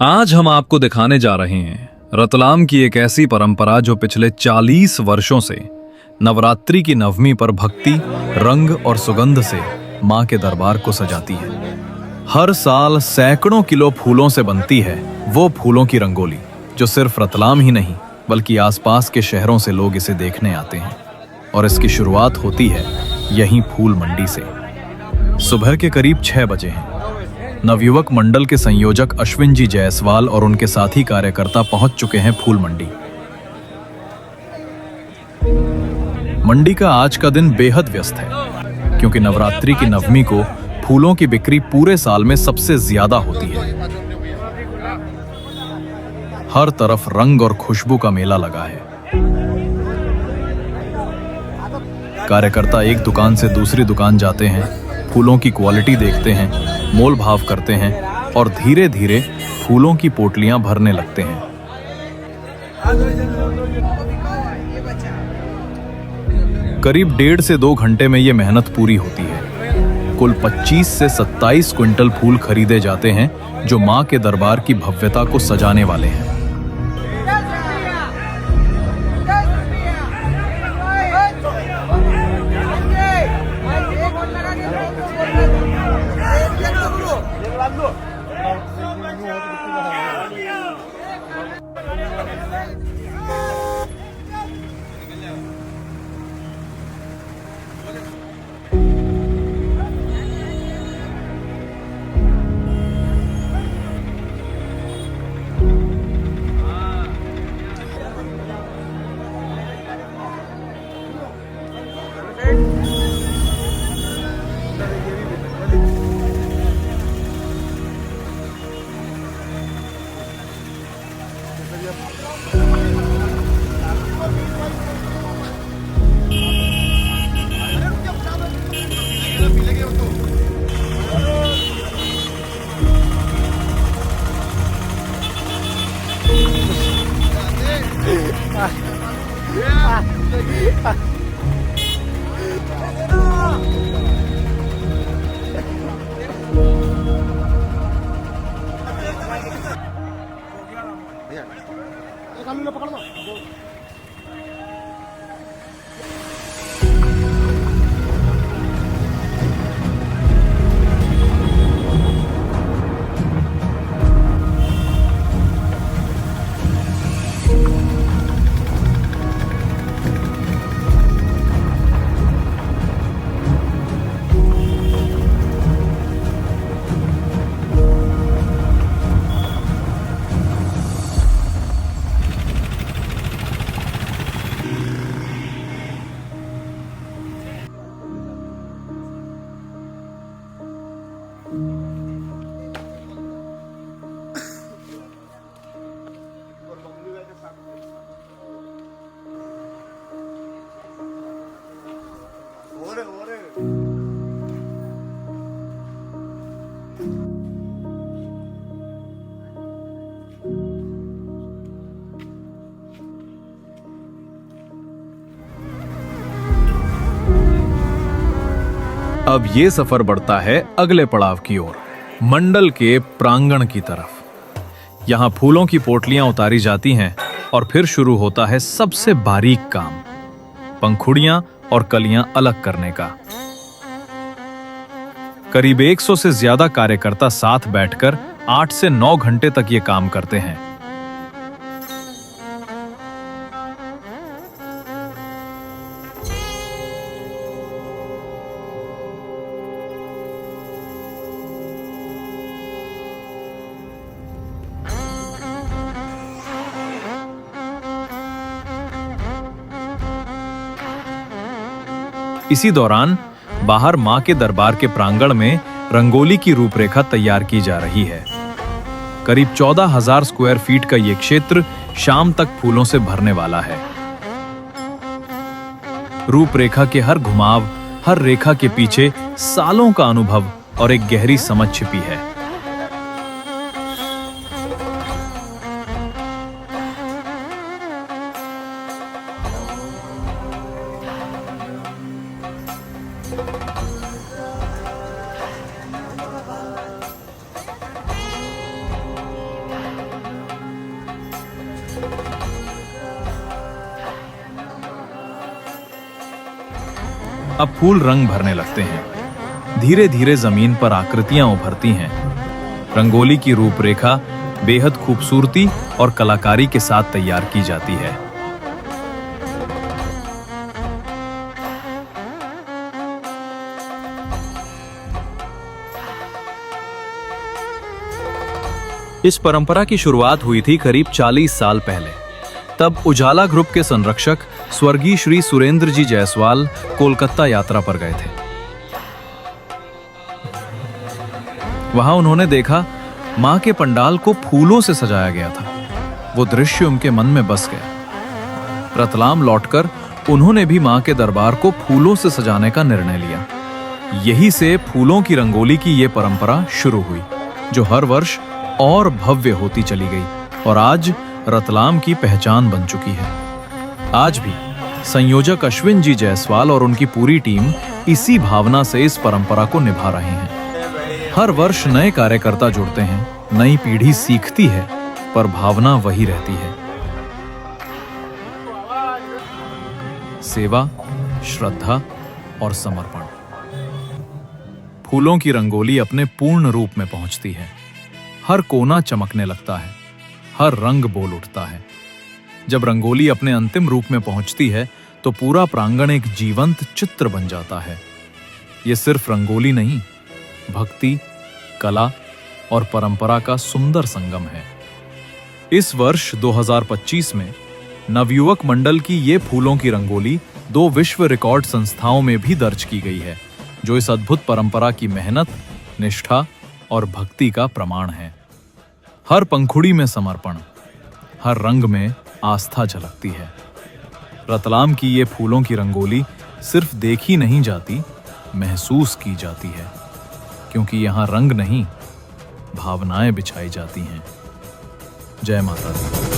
आज हम आपको दिखाने जा रहे हैं रतलाम की एक ऐसी परंपरा जो पिछले 40 वर्षों से नवरात्रि की नवमी पर भक्ति, रंग और सुगंध से मां के दरबार को सजाती है। हर साल सैकड़ों किलो फूलों से बनती है वो फूलों की रंगोली, जो सिर्फ रतलाम ही नहीं बल्कि आसपास के शहरों से लोग इसे देखने आते हैं। और इसकी शुरुआत होती है यहीं फूल मंडी से। सुबह के करीब 6 बजे हैं। नवयुवक मंडल के संयोजक अश्विन जी जायसवाल और उनके साथी कार्यकर्ता पहुंच चुके हैं फूल मंडी। मंडी का आज का दिन बेहद व्यस्त है, क्योंकि नवरात्रि की नवमी को फूलों की बिक्री पूरे साल में सबसे ज्यादा होती है। हर तरफ रंग और खुशबू का मेला लगा है। कार्यकर्ता एक दुकान से दूसरी दुकान जाते हैं, फूलों की क्वालिटी देखते हैं, मोल भाव करते हैं और धीरे धीरे फूलों की पोटलियां भरने लगते हैं। करीब 1.5 से 2 घंटे में ये मेहनत पूरी होती है। कुल 25 से 27 क्विंटल फूल खरीदे जाते हैं, जो मां के दरबार की भव्यता को सजाने वाले हैं। अब ये सफर बढ़ता है अगले पड़ाव की ओर, मंडल के प्रांगण की तरफ। यहां फूलों की पोटलियां उतारी जाती हैं और फिर शुरू होता है सबसे बारीक काम, पंखुड़ियां और कलियां अलग करने का। करीब 100 से ज्यादा कार्यकर्ता साथ बैठकर 8 से 9 घंटे तक ये काम करते हैं। इसी दौरान बाहर मां के दरबार के प्रांगण में रंगोली की रूपरेखा तैयार की जा रही है। करीब 14,000 स्क्वायर फीट का यह क्षेत्र शाम तक फूलों से भरने वाला है। रूपरेखा के हर घुमाव, हर रेखा के पीछे सालों का अनुभव और एक गहरी समझ छिपी है। अब फूल रंग भरने लगते हैं। धीरे धीरे जमीन पर आकृतियां उभरती हैं। रंगोली की रूपरेखा बेहद खूबसूरती और कलाकारी के साथ तैयार की जाती है। इस परंपरा की शुरुआत हुई थी करीब 40 साल पहले। तब उजाला ग्रुप के संरक्षक स्वर्गीय श्री सुरेंद्र जी जायसवाल कोलकाता यात्रा पर गए थे। वहां उन्होंने देखा मां के पंडाल को फूलों से सजाया गया था। वो दृश्य उनके मन में बस गया। रतलाम लौटकर उन्होंने भी मां के दरबार को फूलों से सजाने का निर्णय लिया। यही से फूलों की रंगोली की ये परंपरा शुरू हुई, जो हर वर्ष और भव्य होती चली गई और आज रतलाम की पहचान बन चुकी है। आज भी संयोजक अश्विन जी जायसवाल और उनकी पूरी टीम इसी भावना से इस परंपरा को निभा रहे हैं। हर वर्ष नए कार्यकर्ता जुड़ते हैं, नई पीढ़ी सीखती है, पर भावना वही रहती है। सेवा, श्रद्धा और समर्पण। फूलों की रंगोली अपने पूर्ण रूप में पहुंचती है। हर कोना चमकने लगता है, हर रंग बोल उठता है। जब रंगोली अपने अंतिम रूप में पहुंचती है तो पूरा प्रांगण एक जीवंत चित्र बन जाता है। ये सिर्फ रंगोली नहीं, भक्ति, कला और परंपरा का सुंदर संगम है। इस वर्ष 2025 में नवयुवक मंडल की ये फूलों की रंगोली 2 विश्व रिकॉर्ड संस्थाओं में भी दर्ज की गई है, जो इस अद्भुत परंपरा की मेहनत, निष्ठा और भक्ति का प्रमाण है। हर पंखुड़ी में समर्पण, हर रंग में आस्था झलकती है। रतलाम की ये फूलों की रंगोली सिर्फ देखी नहीं जाती, महसूस की जाती है, क्योंकि यहाँ रंग नहीं, भावनाएं बिछाई जाती हैं। जय माता दी।